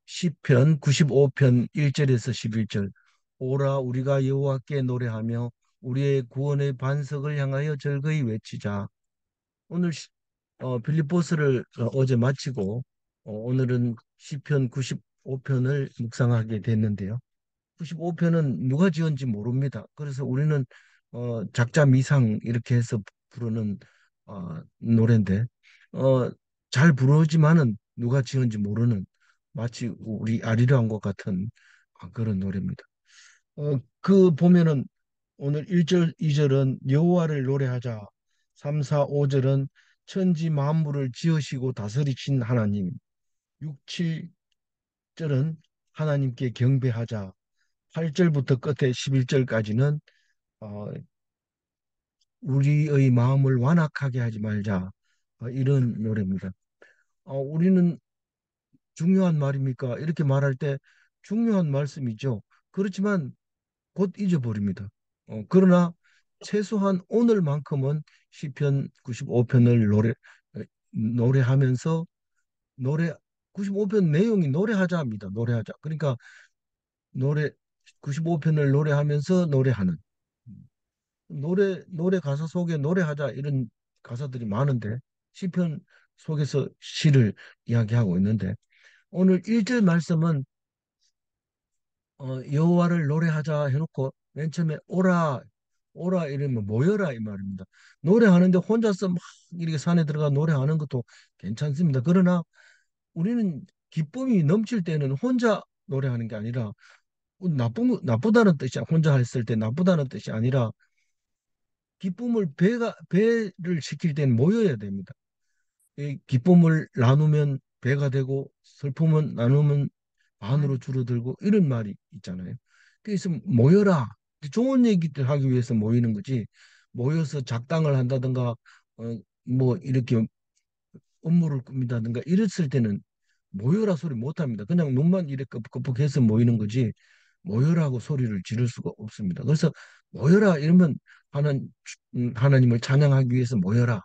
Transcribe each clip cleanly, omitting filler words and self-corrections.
시편 95편 1절에서 11절. 오라 우리가 여호와께 노래하며 우리의 구원의 반석을 향하여 절거이 외치자. 오늘 빌립보스를 어제 마치고 오늘은 시편 95편을 묵상하게 됐는데요. 95편은 누가 지은지 모릅니다. 그래서 우리는 작자 미상 이렇게 해서 부르는 노래인데 어, 잘 부르지만은 누가 지은지 모르는 마치 우리 아리랑과 같은 그런 노래입니다. 그 보면은 오늘 1절, 2절은 여호와를 노래하자. 3, 4, 5절은 천지 만물을 지으시고 다스리신 하나님. 6, 7절은 하나님께 경배하자. 8절부터 끝에 11절까지는 우리의 마음을 완악하게 하지 말자. 이런 노래입니다. 우리는 중요한 말입니까? 이렇게 말할 때 중요한 말씀이죠. 그렇지만 곧 잊어버립니다. 그러나 최소한 오늘만큼은 시편 95편을 노래하면서 노래 95편 내용이 노래하자 합니다. 노래하자. 그러니까 노래 95편을 노래하면서 노래하는 노래 가사 속에 노래하자 이런 가사들이 많은데 시편 속에서 시를 이야기하고 있는데 오늘 1절 말씀은 여호와를 노래하자 해놓고 맨 처음에 오라 이러면 모여라 이 말입니다. 노래하는데 혼자서 막 이렇게 산에 들어가 노래하는 것도 괜찮습니다. 그러나 우리는 기쁨이 넘칠 때는 혼자 노래하는 게 아니라 나쁘다는 뜻이 혼자 했을 때 나쁘다는 뜻이 아니라 기쁨을 배를 시킬 때는 모여야 됩니다. 이 기쁨을 나누면 배가 되고 슬픔은 나누면 반으로 줄어들고 이런 말이 있잖아요. 그래서 모여라. 좋은 얘기들 하기 위해서 모이는 거지. 모여서 작당을 한다든가 뭐 이렇게 업무를 꾸민다든가 이랬을 때는 모여라 소리 못 합니다. 그냥 눈만 이렇게 끄덕끄덕해서 모이는 거지. 모여라고 소리를 지를 수가 없습니다. 그래서 모여라 이러면 하나님을 찬양하기 위해서 모여라.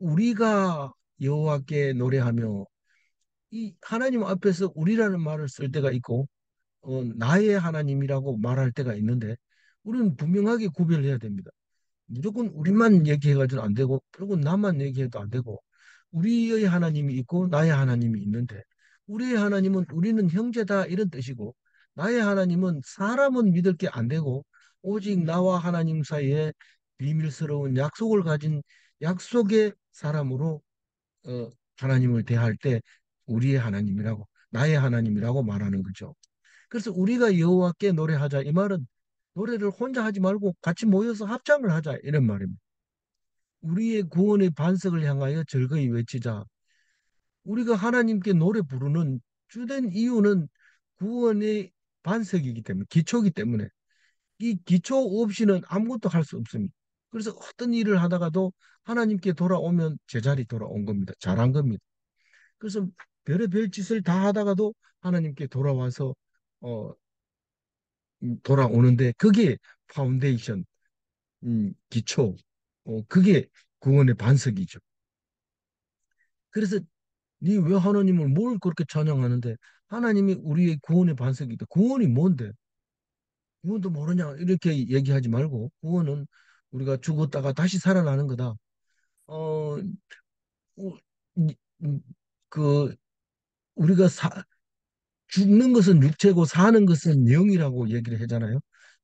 우리가 여호와께 노래하며 이 하나님 앞에서 우리라는 말을 쓸 때가 있고 나의 하나님이라고 말할 때가 있는데 우리는 분명하게 구별해야 됩니다. 무조건 우리만 얘기해가지고 안 되고 무조건 나만 얘기해도 안 되고 우리의 하나님이 있고 나의 하나님이 있는데 우리의 하나님은 우리는 형제다 이런 뜻이고 나의 하나님은 사람은 믿을 게 안 되고 오직 나와 하나님 사이에 비밀스러운 약속을 가진 약속의 사람으로 하나님을 대할 때 우리의 하나님이라고 나의 하나님이라고 말하는 거죠. 그래서 우리가 여호와께 노래하자 이 말은 노래를 혼자 하지 말고 같이 모여서 합창을 하자 이런 말입니다. 우리의 구원의 반석을 향하여 즐거이 외치자. 우리가 하나님께 노래 부르는 주된 이유는 구원의 반석이기 때문에 기초이기 때문에 이 기초 없이는 아무것도 할 수 없습니다. 그래서 어떤 일을 하다가도 하나님께 돌아오면 제자리 돌아온 겁니다. 잘한 겁니다. 그래서 별의별 짓을 다 하다가도 하나님께 돌아와서 어, 돌아오는데 그게 파운데이션, 기초, 그게 구원의 반석이죠. 그래서 니 왜 하나님을 뭘 그렇게 찬양하는데 하나님이 우리의 구원의 반석이다. 구원이 뭔데? 구원도 모르냐? 이렇게 얘기하지 말고 구원은 우리가 죽었다가 다시 살아나는 거다. 어, 우- 이- 그 우리가 죽는 것은 육체고 사는 것은 영이라고 얘기를 하잖아요.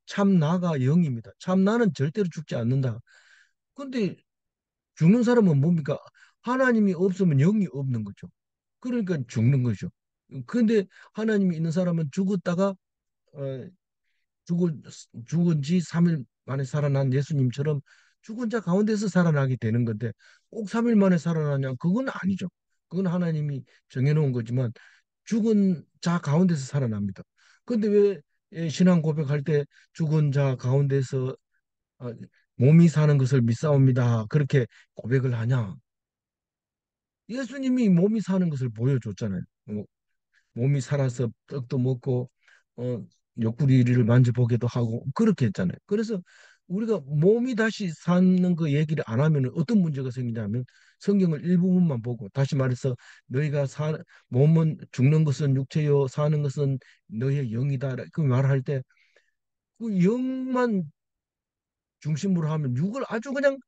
참 나가 영입니다. 참 나는 절대로 죽지 않는다. 근데 죽는 사람은 뭡니까? 하나님이 없으면 영이 없는 거죠. 그러니까 죽는 거죠. 근데 하나님이 있는 사람은 죽었다가 어, 죽을 죽은 지 3일 만에 살아난 예수님처럼 죽은 자 가운데서 살아나게 되는 건데 꼭 3일 만에 살아나냐? 그건 아니죠. 그건 하나님이 정해놓은 거지만 죽은 자 가운데서 살아납니다. 근데 왜 신앙 고백할 때 죽은 자 가운데서 어, 몸이 사는 것을 믿사옵니다. 그렇게 고백을 하냐? 예수님이 몸이 사는 것을 보여줬잖아요. 몸이 살아서 떡도 먹고 어, 옆구리를 만져보기도 하고 그렇게 했잖아요. 그래서 우리가 몸이 다시 사는 그 얘기를 안 하면 어떤 문제가 생기냐면 성경을 일부분만 보고 다시 말해서 너희가 몸은 죽는 것은 육체요 사는 것은 너희의 영이다 그 말할 때 그 영만 중심으로 하면 육을 아주 그냥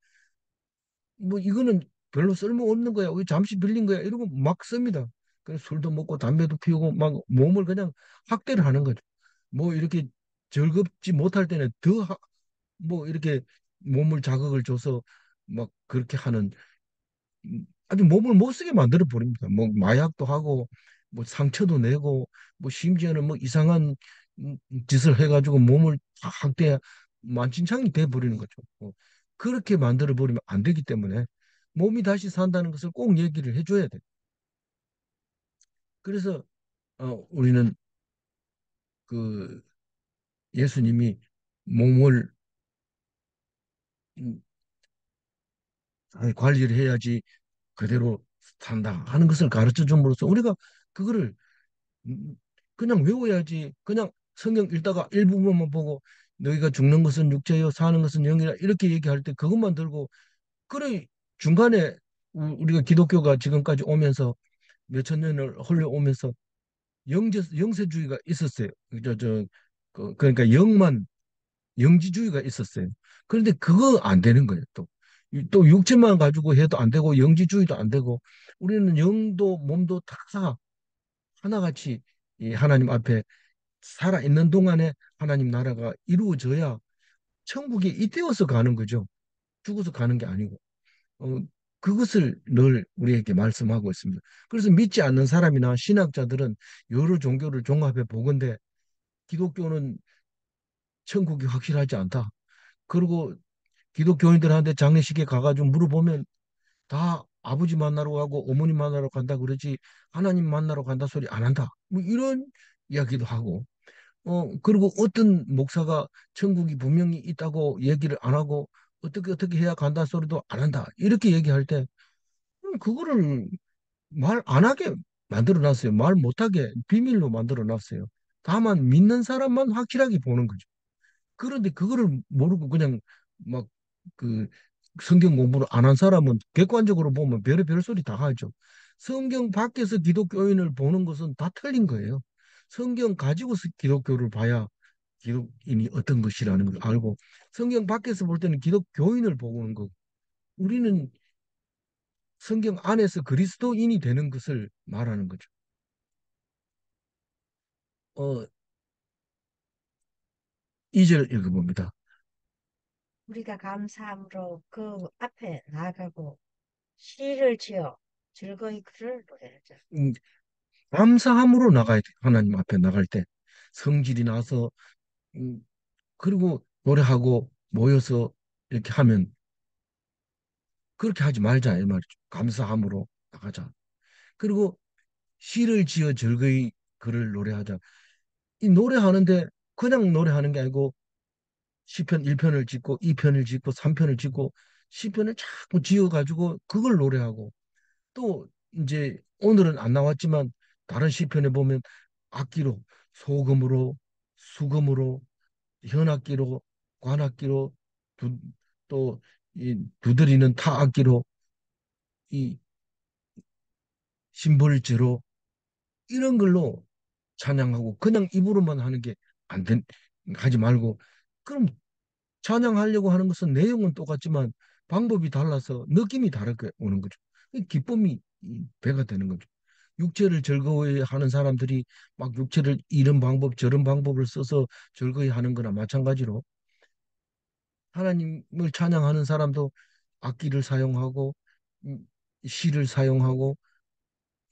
뭐 이거는 별로 쓸모없는 거야. 왜 잠시 빌린 거야. 이러고 막 씁니다. 그래서 술도 먹고 담배도 피우고 막 몸을 그냥 학대를 하는 거죠. 뭐 이렇게 즐겁지 못할 때는 뭐 이렇게 몸을 자극을 줘서 막 그렇게 하는 아주 몸을 못 쓰게 만들어 버립니다. 뭐 마약도 하고 뭐 상처도 내고 뭐 심지어는 뭐 이상한 짓을 해가지고 몸을 다 학대 만신창이 돼 버리는 거죠. 그렇게 만들어 버리면 안 되기 때문에 몸이 다시 산다는 것을 꼭 얘기를 해줘야 돼. 그래서 우리는 그 예수님이 몸을 음, 관리를 해야지 그대로 산다 하는 것을 가르쳐 줌으로써 우리가 그거를 음, 그냥 외워야지. 그냥 성경 읽다가 일부분만 보고 너희가 죽는 것은 육체요 사는 것은 영이라 이렇게 얘기할 때 그것만 들고 그래 중간에 우리가 기독교가 지금까지 오면서 몇천 년을 흘러오면서 영세주의가 있었어요. 그러니까 영지주의가 있었어요. 그런데 그거 안 되는 거예요. 또 육체만 가지고 해도 안 되고 영지주의도 안 되고 우리는 영도 몸도 다 하나같이 이 하나님 앞에 살아 있는 동안에 하나님 나라가 이루어져야 천국에 이때어서 가는 거죠. 죽어서 가는 게 아니고. 어, 그것을 늘 우리에게 말씀하고 있습니다. 그래서 믿지 않는 사람이나 신학자들은 여러 종교를 종합해 보건대 기독교는 천국이 확실하지 않다. 그리고 기독교인들한테 장례식에 가가지고 물어보면 다 아버지 만나러 가고 어머니 만나러 간다 그러지 하나님 만나러 간다 소리 안 한다. 뭐 이런 이야기도 하고 그리고 어떤 목사가 천국이 분명히 있다고 얘기를 안 하고 어떻게 해야 간다 소리도 안 한다. 이렇게 얘기할 때 그거를 말 안 하게 만들어 놨어요. 말 못하게 비밀로 만들어 놨어요. 다만 믿는 사람만 확실하게 보는 거죠. 그런데 그거를 모르고 그냥 막 그 성경 공부를 안 한 사람은 객관적으로 보면 별의별 소리 다 하죠. 성경 밖에서 기독교인을 보는 것은 다 틀린 거예요. 성경 가지고서 기독교를 봐야 기독인이 어떤 것이라는 걸 알고 성경 밖에서 볼 때는 기독교인을 보는 거고 우리는 성경 안에서 그리스도인이 되는 것을 말하는 거죠. 어, 2절 읽어봅니다. 우리가 감사함으로 그 앞에 나아가고 시를 지어 즐거이 그를 노래하자. 음, 감사함으로 나가야 돼. 하나님 앞에 나갈 때 성질이 나서 음, 그리고 노래하고 모여서 이렇게 하면 그렇게 하지 말자 이 말이죠. 감사함으로 나가자. 그리고 시를 지어 즐거이 그를 노래하자. 이 노래하는데 그냥 노래하는 게 아니고 시편 1편을 짓고 2편을 짓고 3편을 짓고 시편을 자꾸 지어 가지고 그걸 노래하고 또 이제 오늘은 안 나왔지만 다른 시편에 보면 악기로 소금으로 수금으로 현악기로 관악기로 두, 또이 두드리는 타악기로 이 심벌제로 이런 걸로 찬양하고 그냥 입으로만 하는 게 안 된, 하지 말고 그럼 찬양하려고 하는 것은 내용은 똑같지만 방법이 달라서 느낌이 다르게 오는 거죠. 이 기쁨이 배가 되는 거죠. 육체를 즐거워하는 사람들이 막 육체를 이런 방법 저런 방법을 써서 즐거워하는 거나 마찬가지로 하나님을 찬양하는 사람도 악기를 사용하고 음, 시를 사용하고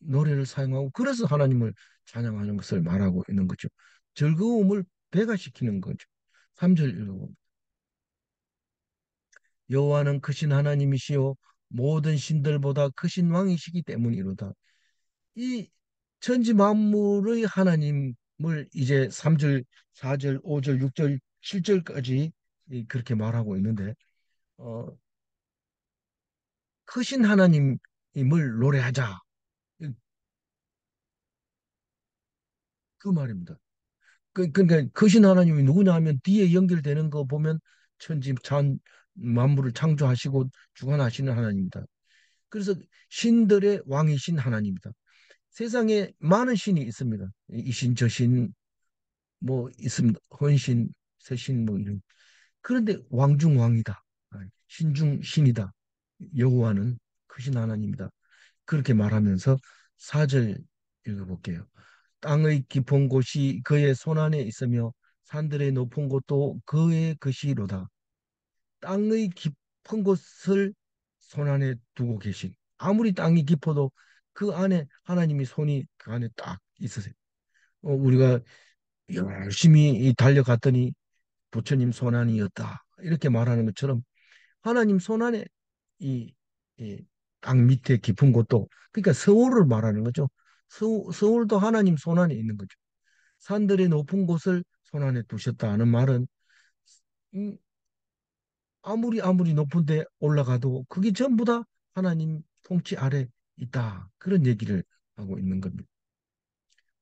노래를 사용하고 그래서 하나님을 찬양하는 것을 말하고 있는 거죠. 즐거움을 배가시키는 거죠. 3절 읽어봅니다. 여호와는 크신 하나님이시요 모든 신들보다 크신 왕이시기 때문이로다. 이 천지 만물의 하나님을 이제 3절, 4절, 5절, 6절, 7절까지 그렇게 말하고 있는데 어, 크신 하나님을 노래하자. 그 말입니다. 그러니까 크신 하나님이 누구냐 하면 뒤에 연결되는 거 보면 천지찬 만물을 창조하시고 주관하시는 하나님입니다. 그래서 신들의 왕이신 하나님입니다. 세상에 많은 신이 있습니다. 이 신, 저 신, 뭐 있습니다. 헌신, 새신 뭐 이런. 그런데 왕중 왕이다. 신중 신이다. 여호와는 크신 하나님이다. 그렇게 말하면서 4절 읽어볼게요. 땅의 깊은 곳이 그의 손안에 있으며 산들의 높은 곳도 그의 것이로다. 땅의 깊은 곳을 손안에 두고 계신. 아무리 땅이 깊어도 그 안에 하나님이 손이 그 안에 딱 있으세요. 우리가 열심히 달려갔더니 부처님 손안이었다. 이렇게 말하는 것처럼 하나님 손안에 이, 이땅 밑에 깊은 곳도 그러니까 서울을 말하는 거죠. 서울도 하나님 손안에 있는 거죠. 산들의 높은 곳을 손안에 두셨다 하는 말은 음, 아무리 높은데 올라가도 그게 전부 다 하나님 통치 아래 있다. 그런 얘기를 하고 있는 겁니다.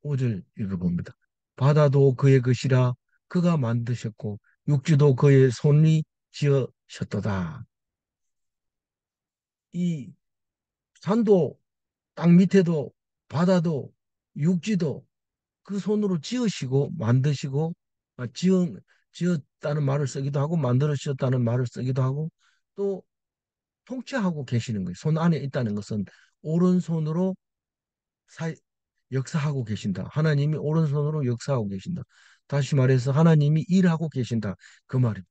5절 읽어봅니다. 바다도 그의 것이라 그가 만드셨고 육지도 그의 손이 지으셨도다. 이 산도 땅 밑에도 바다도 육지도 그 손으로 지으시고 만드시고 지었다는 말을 쓰기도 하고 만들으셨다는 말을 쓰기도 하고 또 통치하고 계시는 거예요. 손 안에 있다는 것은 오른손으로 사, 역사하고 계신다. 하나님이 오른손으로 역사하고 계신다. 다시 말해서 하나님이 일하고 계신다. 그 말입니다.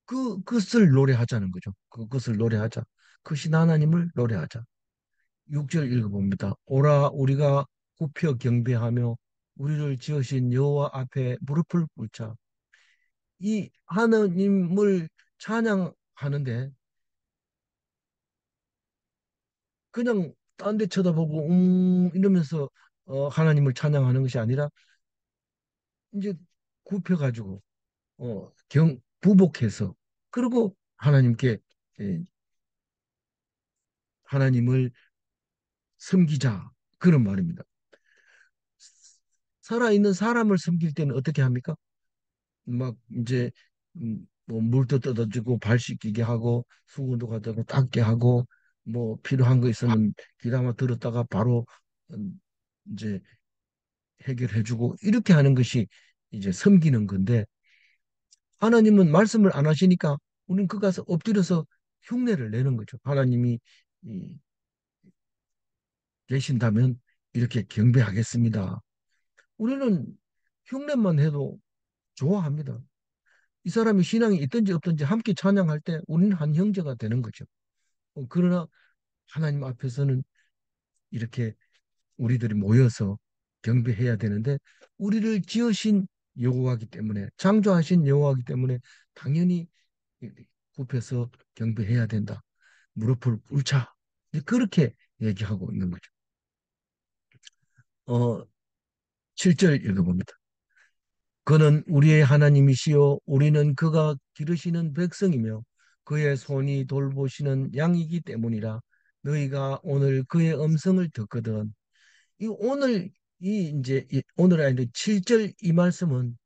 그것을 노래하자는 거죠. 그것을 노래하자. 크신 하나님을 노래하자. 6절 읽어봅니다. 오라 우리가 굽혀 경배하며 우리를 지으신 여호와 앞에 무릎을 꿇자. 이 하나님을 찬양하는데 그냥 딴 데 쳐다보고 이러면서 하나님을 찬양하는 것이 아니라 이제 굽혀가지고 부복해서 그리고 하나님께 예, 하나님을 섬기자 그런 말입니다. 살아있는 사람을 섬길 때는 어떻게 합니까? 막 이제 뭐 물도 떠다주고 발 씻기게 하고 수건도 갖다 가 닦게 하고 뭐 필요한 거 있으면 귀담아 들었다가 바로 음, 이제 해결해주고 이렇게 하는 것이 이제 섬기는 건데 하나님은 말씀을 안 하시니까 우리는 그 가서 엎드려서 흉내를 내는 거죠. 하나님이 이, 계신다면 이렇게 경배하겠습니다. 우리는 흉내만 해도 좋아합니다. 이 사람이 신앙이 있든지 없든지 함께 찬양할 때 우리는 한 형제가 되는 거죠. 그러나 하나님 앞에서는 이렇게 우리들이 모여서 경배해야 되는데 우리를 지으신 여호와이기 때문에 창조하신 여호와이기 때문에 당연히 굽혀서 경배해야 된다. 무릎을 꿇자. 그렇게 얘기하고 있는 거죠. 어, 7절 읽어봅니다. 그는 우리의 하나님이시요 우리는 그가 기르시는 백성이며 그의 손이 돌보시는 양이기 때문이라 너희가 오늘 그의 음성을 듣거든. 이 오늘 이 이제 오늘 아닌데 7절 이 말씀은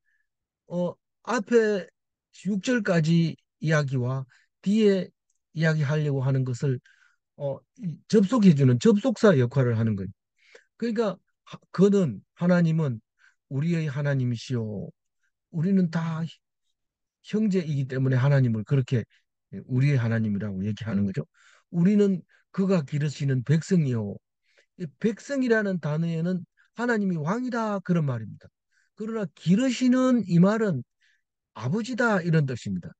어 앞에 6절까지 이야기와 뒤에 이야기하려고 하는 것을 접속해주는 접속사 역할을 하는 거예요. 그러니까 그는 하나님은 우리의 하나님이시요. 우리는 다 형제이기 때문에 하나님을 그렇게 우리의 하나님이라고 얘기하는 거죠. 우리는 그가 기르시는 백성이요. 이 백성이라는 단어에는 하나님이 왕이다 그런 말입니다. 그러나 기르시는 이 말은 아버지다 이런 뜻입니다.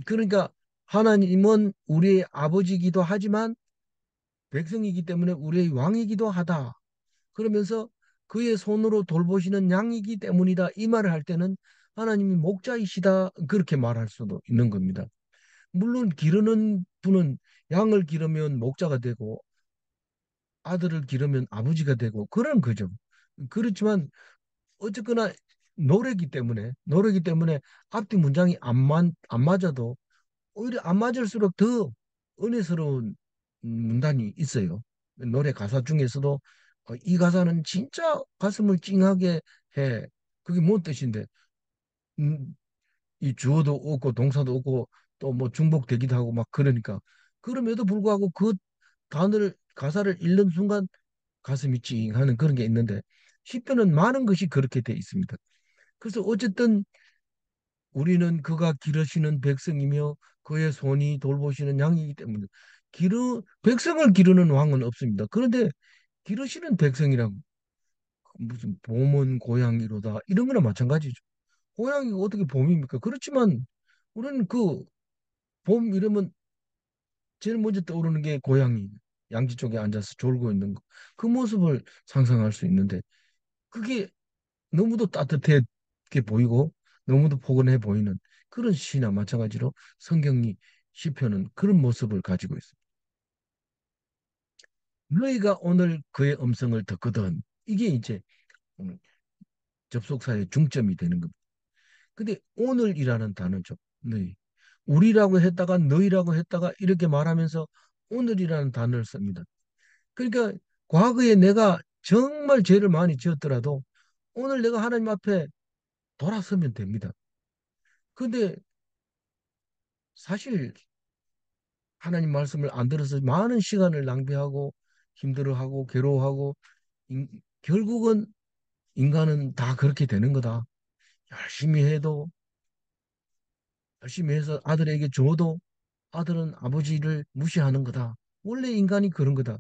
그러니까 하나님은 우리의 아버지이기도 하지만 백성이기 때문에 우리의 왕이기도 하다. 그러면서 그의 손으로 돌보시는 양이기 때문이다. 이 말을 할 때는 하나님이 목자이시다. 그렇게 말할 수도 있는 겁니다. 물론 기르는 분은 양을 기르면 목자가 되고 아들을 기르면 아버지가 되고 그런 거죠. 그렇지만 어쨌거나 노래기 때문에 앞뒤 문장이 안 맞아도 오히려 안 맞을수록 더 은혜스러운 문단이 있어요. 노래 가사 중에서도 이 가사는 진짜 가슴을 찡하게 해. 그게 뭔 뜻인데? 음, 이 주어도 없고 동사도 없고 또 뭐 중복되기도 하고 막 그러니까 그럼에도 불구하고 그 단어를 가사를 읽는 순간 가슴이 찡하는 그런 게 있는데 시편은 많은 것이 그렇게 돼 있습니다. 그래서 어쨌든 우리는 그가 기르시는 백성이며 그의 손이 돌보시는 양이기 때문에 백성을 기르는 왕은 없습니다. 그런데 기르시는 백성이라고 무슨 봄은 고양이로다 이런 거나 마찬가지죠. 고양이가 어떻게 봄입니까? 그렇지만 우리는 그 봄 이러면 제일 먼저 떠오르는 게 고양이 양지 쪽에 앉아서 졸고 있는 거. 그 모습을 상상할 수 있는데 그게 너무도 따뜻해 보이고 너무도 포근해 보이는 그런 시나 마찬가지로 성경이 시편은 그런 모습을 가지고 있습니다. 너희가 오늘 그의 음성을 듣거든. 이게 이제 오늘 접속사의 중점이 되는 겁니다. 근데 오늘이라는 단어죠. 너희. 우리라고 했다가 너희라고 했다가 이렇게 말하면서 오늘이라는 단어를 씁니다. 그러니까 과거에 내가 정말 죄를 많이 지었더라도 오늘 내가 하나님 앞에 돌아서면 됩니다. 근데 사실 하나님 말씀을 안 들어서 많은 시간을 낭비하고 힘들어하고 괴로워하고 인- 결국은 인간은 다 그렇게 되는 거다. 열심히 해도 열심히 해서 아들에게 줘도 아들은 아버지를 무시하는 거다. 원래 인간이 그런 거다.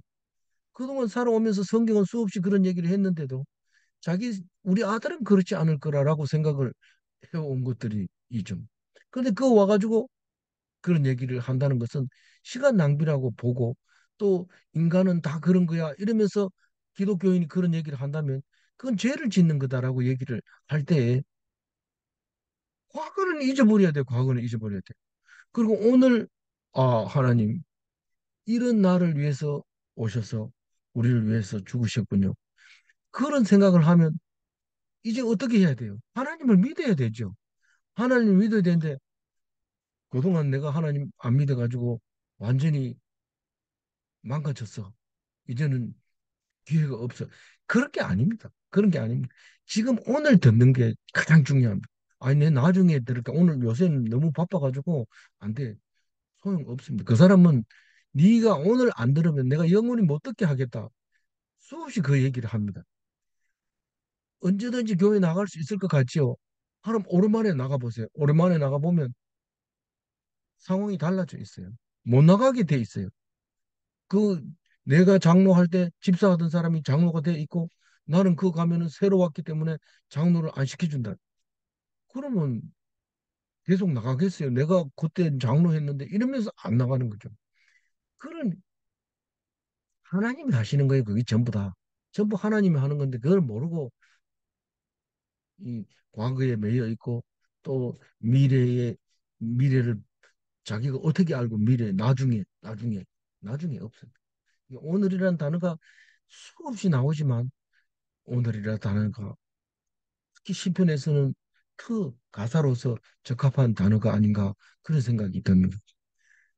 그동안 살아오면서 성경은 수없이 그런 얘기를 했는데도 우리 아들은 그렇지 않을 거라고 생각을 해온 것들이 있죠. 그런데 그거 와가지고 그런 얘기를 한다는 것은 시간 낭비라고 보고 또 인간은 다 그런 거야 이러면서 기독교인이 그런 얘기를 한다면 그건 죄를 짓는 거다라고 얘기를 할 때에 과거는 잊어버려야 돼. 과거는 잊어버려야 돼. 그리고 오늘 하나님 이런 나를 위해서 오셔서 우리를 위해서 죽으셨군요. 그런 생각을 하면 이제 어떻게 해야 돼요? 하나님을 믿어야 되죠. 하나님을 믿어야 되는데 그동안 내가 하나님 안 믿어가지고 완전히 망가졌어. 이제는 기회가 없어. 그런 게 아닙니다. 그런 게 아닙니다. 지금 오늘 듣는 게 가장 중요합니다. 아니, 내 나중에 들을까? 오늘 요새는 너무 바빠가지고 안 돼. 소용없습니다. 그 사람은 네가 오늘 안 들으면 내가 영원히 못 듣게 하겠다. 수없이 그 얘기를 합니다. 언제든지 교회 나갈 수 있을 것 같지요? 그럼 오랜만에 나가보세요. 오랜만에 나가보면 상황이 달라져 있어요. 못 나가게 돼 있어요. 그 내가 장로할 때 집사하던 사람이 장로가 돼 있고 나는 그 가면은 새로 왔기 때문에 장로를 안 시켜준다. 그러면 계속 나가겠어요. 내가 그때 장로했는데 이러면서 안 나가는 거죠. 그런 하나님이 하시는 거예요. 그게 전부 다. 전부 하나님이 하는 건데 그걸 모르고 이 과거에 매여 있고 또 미래를 자기가 어떻게 알고 나중에 없어요. 오늘이라는 단어가 수없이 나오지만 오늘이라는 단어가 특히 시편에서는 가사로서 적합한 단어가 아닌가 그런 생각이 듭니다.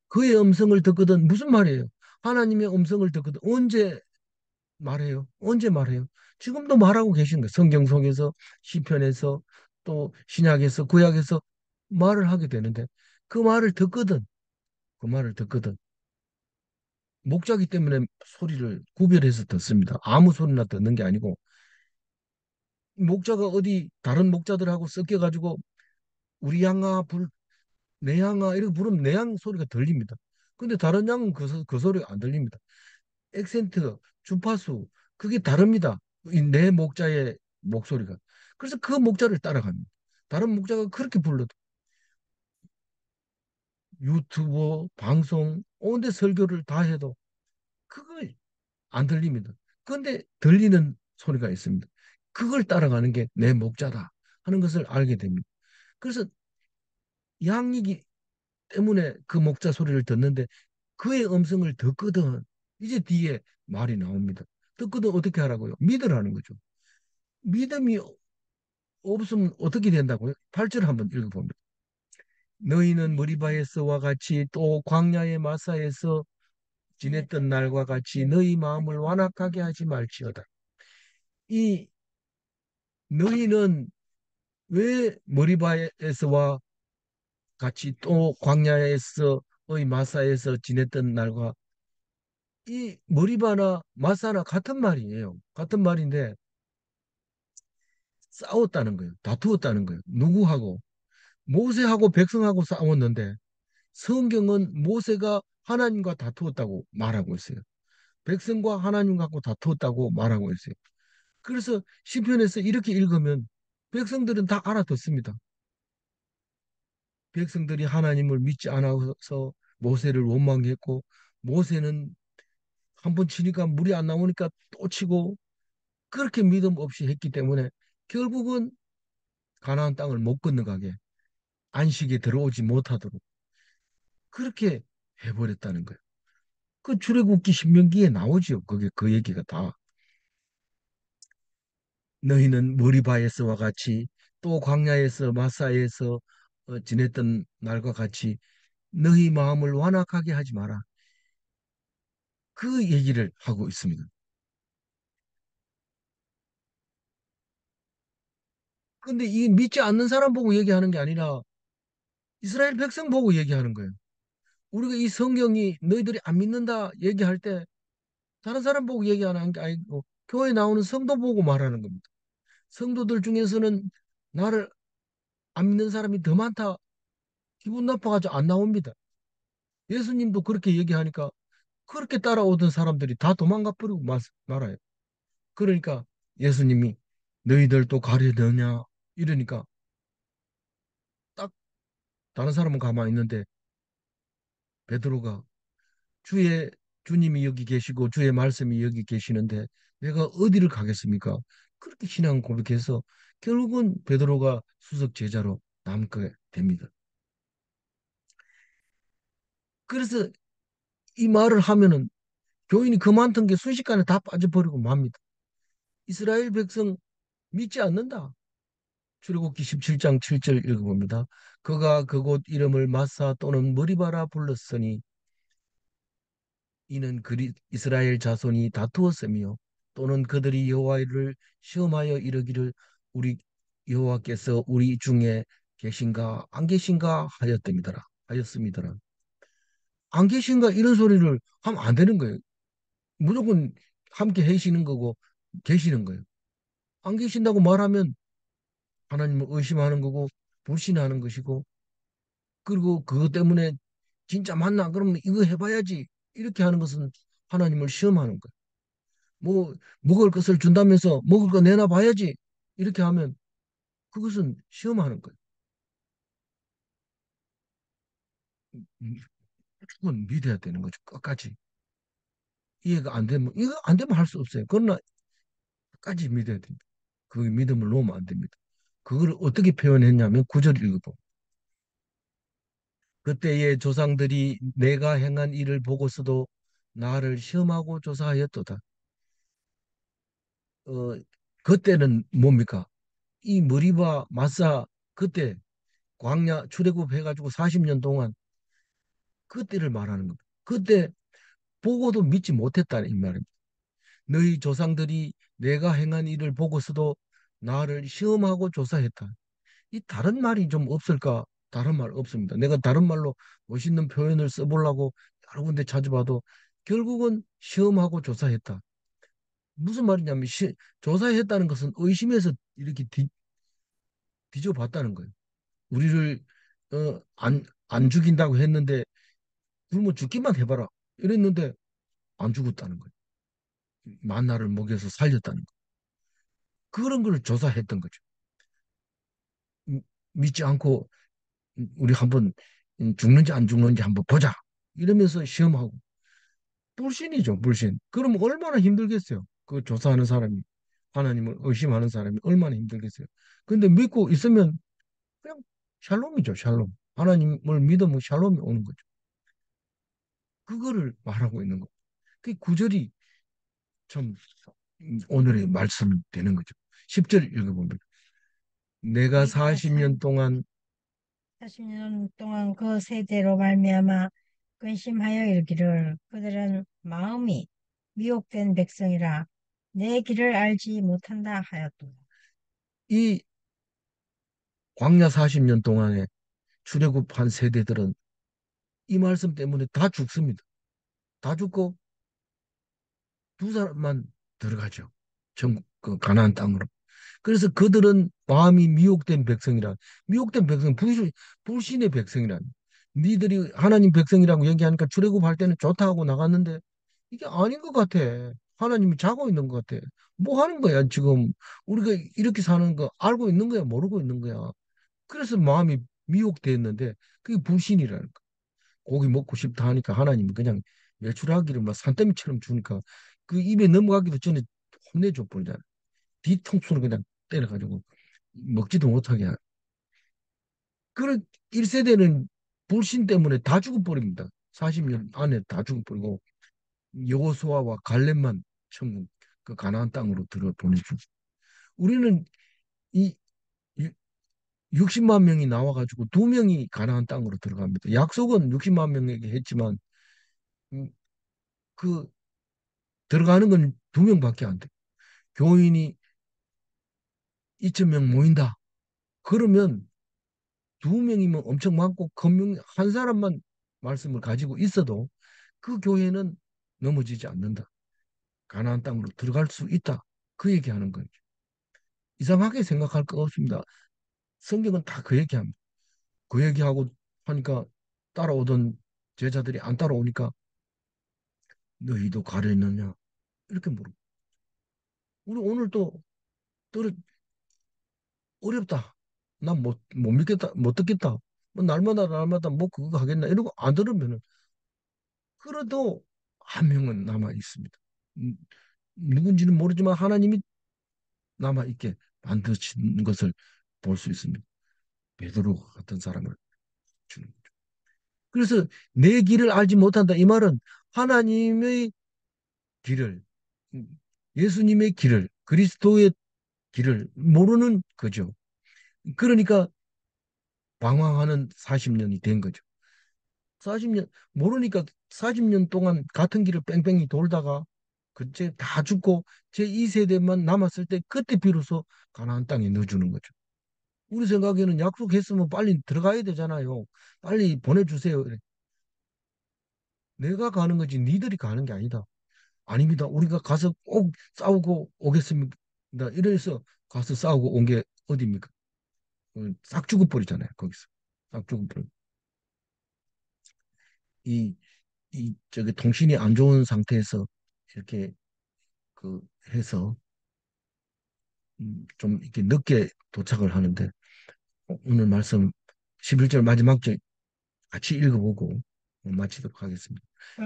그의 음성을 듣거든 무슨 말이에요? 하나님의 음성을 듣거든 언제 말해요? 언제 말해요? 지금도 말하고 계신 거예요. 성경 속에서 시편에서 또 신약에서 구약에서 말을 하게 되는데 그 말을 듣거든 그 말을 듣거든 목자기 때문에 소리를 구별해서 듣습니다. 아무 소리나 듣는 게 아니고 목자가 어디 다른 목자들하고 섞여가지고 우리 양아 내 양아 이렇게 부르면 내 양 소리가 들립니다. 근데 다른 양은 그 소리가 안 들립니다. 액센트, 주파수 그게 다릅니다. 이 내 목자의 목소리가. 그래서 그 목자를 따라갑니다. 다른 목자가 그렇게 불러도 유튜버, 방송, 온데 설교를 다 해도 그거 안 들립니다. 그런데 들리는 소리가 있습니다. 그걸 따라가는 게 내 목자다 하는 것을 알게 됩니다. 그래서 양이기 때문에 그 목자 소리를 듣는데 그의 음성을 듣거든. 이제 뒤에 말이 나옵니다. 듣거든 어떻게 하라고요? 믿으라는 거죠. 믿음이 없으면 어떻게 된다고요? 8절 한번 읽어봅니다. 너희는 머리바에서와 같이 또 광야의 마사에서 지냈던 날과 같이 너희 마음을 완악하게 하지 말지어다. 이 너희는 왜 머리바에서와 같이 또 광야에서의 마사에서 지냈던 날과 이 머리바나 마사나 같은 말이에요. 같은 말인데 싸웠다는 거예요. 다투었다는 거예요. 누구하고? 모세하고 백성하고 싸웠는데 성경은 모세가 하나님과 다투었다고 말하고 있어요. 백성과 하나님과 다투었다고 말하고 있어요. 그래서 시편에서 이렇게 읽으면 백성들은 다 알아듣습니다. 백성들이 하나님을 믿지 않아서 모세를 원망했고 모세는 한 번 치니까 물이 안 나오니까 또 치고 그렇게 믿음 없이 했기 때문에 결국은 가나안 땅을 못 건너가게 안식에 들어오지 못하도록 그렇게 해버렸다는 거예요. 그 출애굽기 신명기에 나오죠. 그게 그 얘기가 다. 너희는 머리바에서와 같이 또 광야에서 마사에서 지냈던 날과 같이 너희 마음을 완악하게 하지 마라. 그 얘기를 하고 있습니다. 근데 이 믿지 않는 사람 보고 얘기하는 게 아니라 이스라엘 백성 보고 얘기하는 거예요. 우리가 이 성경이 너희들이 안 믿는다 얘기할 때 다른 사람 보고 얘기하는 게 아니고 교회 나오는 성도 보고 말하는 겁니다. 성도들 중에서는 나를 안 믿는 사람이 더 많다. 기분 나빠가지고 안 나옵니다. 예수님도 그렇게 얘기하니까 그렇게 따라오던 사람들이 다 도망가 버리고 말아요. 그러니까 예수님이 너희들 또 가려느냐 이러니까 딱 다른 사람은 가만히 있는데 베드로가 주의 주님이 여기 계시고 주의 말씀이 여기 계시는데 내가 어디를 가겠습니까? 그렇게 신앙 고백해서 결국은 베드로가 수석 제자로 남게 됩니다. 그래서 이 말을 하면은 교인이 그만둔 게 순식간에 다 빠져버리고 맙니다. 이스라엘 백성 믿지 않는다. 출애굽기 17장 7절 읽어봅니다. 그가 그곳 이름을 마사 또는 머리바라 불렀으니 이는 이스라엘 자손이 다투었으며 또는 그들이 여호와를 시험하여 이르기를 우리 여호와께서 우리 중에 계신가 안 계신가 하였습니다라. 안 계신가 이런 소리를 하면 안 되는 거예요. 무조건 함께 계시는 거고 계시는 거예요. 안 계신다고 말하면 하나님을 의심하는 거고 불신하는 것이고 그리고 그것 때문에 진짜 맞나 그러면 이거 해봐야지 이렇게 하는 것은 하나님을 시험하는 거예요. 뭐 먹을 것을 준다면서 먹을 거 내놔 봐야지 이렇게 하면 그것은 시험하는 거예요. 무조건 믿어야 되는 거죠. 끝까지 이해가 안 되면 이거 안 되면 할 수 없어요. 그러나 끝까지 믿어야 됩니다. 그 믿음을 놓으면 안 됩니다. 그걸 어떻게 표현했냐면 구절 읽어보. 그때의 조상들이 내가 행한 일을 보고서도 나를 시험하고 조사하였도다. 어, 그때는 뭡니까? 이 머리바 마사 그때 광야 출애굽 해가지고 40년 동안 그때를 말하는 겁니다. 그때 보고도 믿지 못했다는 이 말입니다. 너희 조상들이 내가 행한 일을 보고서도 나를 시험하고 조사했다. 이 다른 말이 좀 없을까? 다른 말 없습니다. 내가 다른 말로 멋있는 표현을 써보려고 여러 군데 찾아봐도 결국은 시험하고 조사했다. 무슨 말이냐면 조사했다는 것은 의심해서 이렇게 뒤져봤다는 거예요. 우리를 안 죽인다고 했는데 굶어 죽기만 해봐라. 이랬는데 안 죽었다는 거예요. 만나를 먹여서 살렸다는 거. 그런 걸 조사했던 거죠. 음, 믿지 않고 우리 한번 죽는지 안 죽는지 한번 보자. 이러면서 시험하고 불신이죠, 불신. 그럼 얼마나 힘들겠어요. 그 조사하는 사람이 하나님을 의심하는 사람이 얼마나 힘들겠어요. 근데 믿고 있으면 그냥 샬롬이죠, 샬롬. 하나님을 믿으면 샬롬이 오는 거죠. 그거를 말하고 있는 거. 그 구절이 참 오늘의 말씀이 되는 거죠. 10절 읽어보면 내가 내가 40년 동안 40년 동안 그 세대로 말미암아 근심하여 이르기를 그들은 마음이 미혹된 백성이라 내 길을 알지 못한다 하였도다. 이 광야 40년 동안에 출애굽한 세대들은 이 말씀 때문에 다 죽습니다. 다 죽고 두 사람만 들어가죠. 전국 그 가나안 땅으로. 그래서 그들은 마음이 미혹된 백성이라. 미혹된 백성, 불신의 백성이라. 니들이 하나님 백성이라고 얘기하니까 출애굽할 때는 좋다 하고 나갔는데 이게 아닌 것 같아. 하나님이 자고 있는 것 같아. 뭐 하는 거야, 지금. 우리가 이렇게 사는 거 알고 있는 거야, 모르고 있는 거야. 그래서 마음이 미혹됐는데 그게 불신이라는 거. 고기 먹고 싶다 하니까 하나님이 그냥 메추라기를 막 산더미처럼 주니까 그 입에 넘어가기도 전에 혼내줘 버리잖아. 뒤통수를 그냥 때려가지고 먹지도 못하게 하는. 그런 1세대는 불신 때문에 다 죽어버립니다. 40년 안에 다 죽어버리고 여호수아와 갈렙만 천국 그 가나안 땅으로 들어 보내주고 우리는 이 60만 명이 나와가지고 2명이 가나안 땅으로 들어갑니다. 약속은 60만 명에게 했지만 음, 그 들어가는 건 2명밖에 안 돼. 교인이 2천 명 모인다. 그러면 2명이면 엄청 많고 한 사람만 말씀을 가지고 있어도 그 교회는 넘어지지 않는다. 가나안 땅으로 들어갈 수 있다. 그 얘기하는 거예요. 이상하게 생각할 거 없습니다. 성경은 다 그 얘기합니다. 그 얘기하고 하니까 따라오던 제자들이 안 따라오니까 너희도 가려느냐 이렇게 물어. 우리 오늘 또 떨어 어렵다. 난 못 믿겠다, 못 듣겠다. 뭐 날마다 뭐 그거 하겠나 이러고 안 들으면은 그래도 한 명은 남아 있습니다. 음, 누군지는 모르지만 하나님이 남아 있게 만드신 것을 볼 수 있습니다. 베드로 같은 사람을 주는 거죠. 그래서 내 길을 알지 못한다. 이 말은 하나님의 길을, 예수님의 길을, 그리스도의 길을 모르는 거죠. 그러니까 방황하는 40년이 된 거죠. 40년, 모르니까 40년 동안 같은 길을 뺑뺑이 돌다가 그제 다 죽고 제 2세대만 남았을 때 그때 비로소 가나안 땅에 넣어주는 거죠. 우리 생각에는 약속했으면 빨리 들어가야 되잖아요. 빨리 보내주세요. 이래. 내가 가는 거지 니들이 가는 게 아니다. 아닙니다. 우리가 가서 꼭 싸우고 오겠습니다. 이래서 가서 싸우고 온 게 어디입니까? 싹 죽어버리잖아요. 거기서. 싹 죽어버려. 이, 저기 통신이 안 좋은 상태에서 이렇게 그 해서 좀 이렇게 늦게 도착을 하는데 오늘 말씀 11절 마지막 절 같이 읽어보고 마치도록 하겠습니다.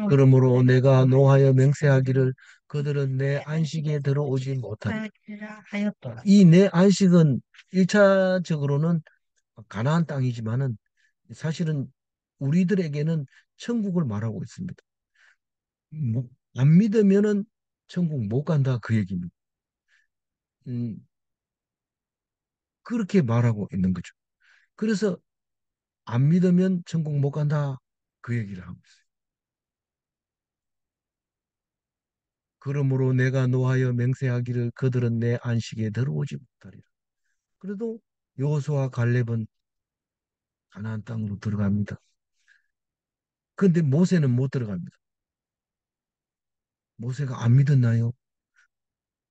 그러므로 내가 노하여 맹세하기를 그들은 내 안식에 들어오지 못하리라. 하였더라. 이 내 안식은 1차적으로는 가나안 땅이지만은 사실은 우리들에게는 천국을 말하고 있습니다. 안 믿으면은 천국 못 간다 그 얘기입니다. 음, 그렇게 말하고 있는 거죠. 그래서 안 믿으면 천국 못 간다 그 얘기를 하고 있어요. 그러므로 내가 노하여 맹세하기를 그들은 내 안식에 들어오지 못하리라. 그래도 여호수아 갈렙은 가나안 땅으로 들어갑니다. 그런데 모세는 못 들어갑니다. 모세가 안 믿었나요?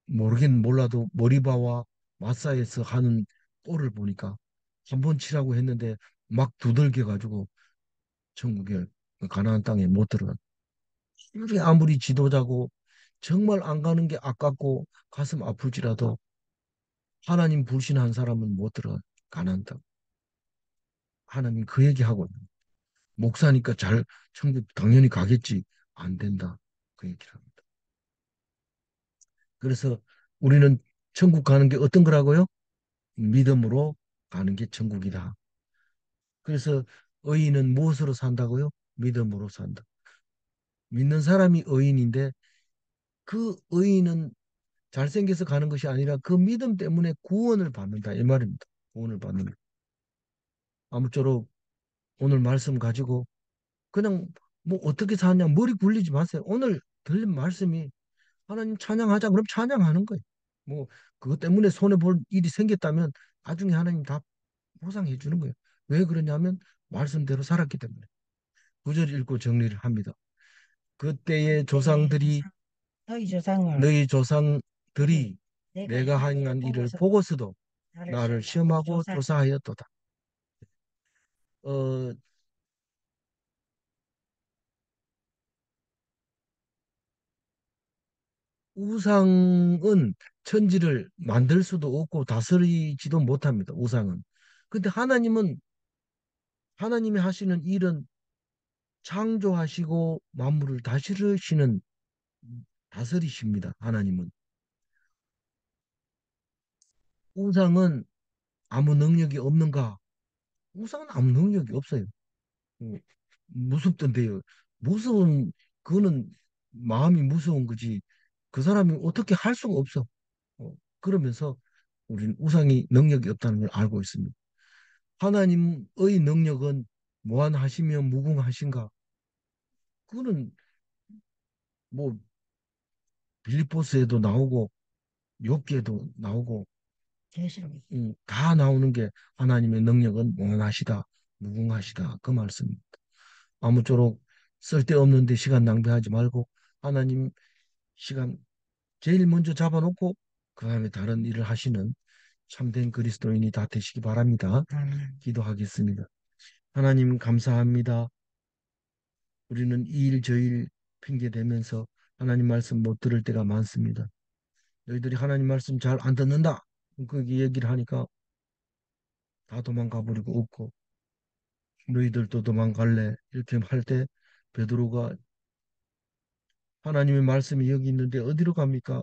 모르긴 몰라도 머리바와 마사에서 하는 꼴을 보니까 한 번 치라고 했는데 막 두들겨 가지고 천국에 가나안 땅에 못 들어간. 이게 아무리 지도자고 정말 안 가는 게 아깝고 가슴 아플지라도 하나님 불신한 사람은 못 들어가 가나안 땅. 하나님 그 얘기하고 있는 거예요. 목사니까 잘 천국 당연히 가겠지. 안 된다. 그 얘기를 합니다. 그래서 우리는 천국 가는 게 어떤 거라고요? 믿음으로 가는 게 천국이다. 그래서 의인은 무엇으로 산다고요? 믿음으로 산다. 믿는 사람이 의인인데 그 의인은 잘생겨서 가는 것이 아니라 그 믿음 때문에 구원을 받는다. 이 말입니다. 구원을 받는 것. 아무쪼록 오늘 말씀 가지고 그냥 뭐 어떻게 사냐 머리 굴리지 마세요. 오늘 들린 말씀이 하나님 찬양하자 그럼 찬양하는 거예요. 뭐 그것 때문에 손해 볼 일이 생겼다면 나중에 하나님 다 보상해 주는 거예요. 왜 그러냐면 말씀대로 살았기 때문에. 구절 읽고 정리를 합니다. 그때의 그때의 조상들이 조상, 너희 조상을 너희 보고 조상들이 내가 내가 행한 일을 행한 일을 보고서도 보고서도 나를 나를 시험하고 시험하고 조사하였다. 조사하였도다. 어, 우상은 천지를 만들 수도 없고 다스리지도 못합니다. 우상은. 근데 하나님이 하시는 일은 창조하시고 만물을 다스리십니다. 하나님은. 우상은 아무 능력이 없는가? 우상은 아무 능력이 없어요. 어, 무섭던데요. 무서운 그거는 마음이 무서운 거지. 그 사람이 어떻게 할 수가 없어. 그러면서 우리는 우상이 능력이 없다는 걸 알고 있습니다. 하나님의 능력은 무한하시며 무궁하신가? 그거는 뭐 빌립보스에도 나오고 욥기에도 나오고 계시록. 다 나오는 게 하나님의 능력은 무한하시다, 무궁하시다 그 말씀입니다. 아무쪼록 쓸데없는 데 시간 낭비하지 말고 하나님 시간 제일 먼저 잡아놓고 그 다음에 다른 일을 하시는 참된 그리스도인이 다 되시기 바랍니다. 기도하겠습니다. 하나님 감사합니다. 우리는 이 일 저 일 핑계 대면서 하나님 말씀 못 들을 때가 많습니다. 너희들이 하나님 말씀 잘 안 듣는다. 그 얘기를 하니까 다 도망가 버리고 없고 너희들도 도망갈래 이렇게 할 때 베드로가 하나님의 말씀이 여기 있는데 어디로 갑니까?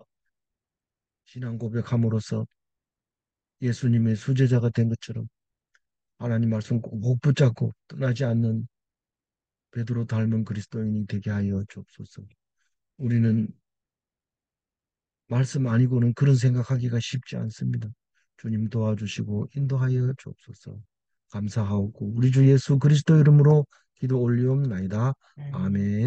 신앙 고백함으로써 예수님의 수제자가 된 것처럼 하나님 말씀 꼭 붙잡고 떠나지 않는 베드로 닮은 그리스도인이 되게 하여 주옵소서. 우리는 말씀 아니고는 그런 생각하기가 쉽지 않습니다. 주님 도와주시고 인도하여 주옵소서. 감사하고 우리 주 예수 그리스도 이름으로 기도 올리옵나이다. 아멘. 아멘.